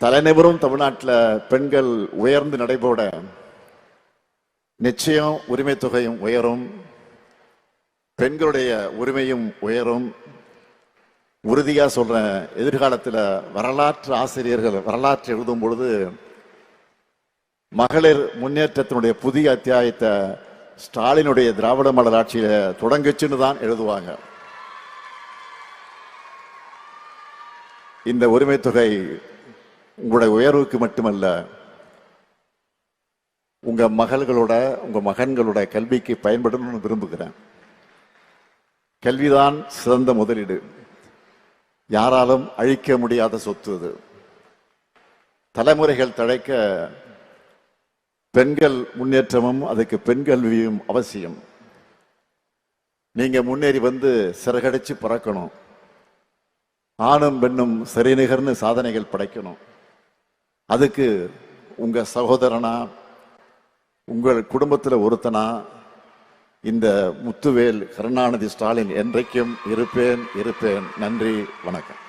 தலைநிபரும் தமிழ்நாட்டில் பெண்கள் உயர்ந்து நடைபோட நிச்சயம் உரிமை தொகையும் உயரும், பெண்களுடைய உரிமையும் உயரும். உறுதியா சொல்றேன், எதிர்காலத்தில் வரலாற்று ஆசிரியர்கள் வரலாற்று எழுதும் பொழுது மகளிர் முன்னேற்றத்தினுடைய புதிய அத்தியாயத்தை ஸ்டாலினுடைய திராவிட மாடல் ஆட்சியில தொடங்குச்சுன்னு தான் எழுதுவாங்க. இந்த உரிமை தொகை உங்களுடைய உயர்வுக்கு மட்டுமல்ல, உங்க மகள்களோட உங்க மகன்களோட கல்விக்கு பயன்படணும்னு விரும்புகிறேன். கல்விதான் சிறந்த முதலீடு, யாராலும் அழிக்க முடியாத சொத்து. அது தலைமுறைகள் தழைக்க பெண்கள் முன்னேற்றமும் அதுக்கு பெண் கல்வியும் அவசியம். நீங்க முன்னேறி வந்து சிறகடிச்சு பறக்கணும், ஆணும் பெண்ணும் சரிநிகர்னு சாதனைகள் படைக்கணும். அதுக்கு உங்க சகோதரனா, உங்கள் குடும்பத்தில் ஒருத்தனா இந்த முத்துவேல் கருணாநிதி ஸ்டாலின் என்றைக்கும் இருப்பேன். நன்றி, வணக்கம்.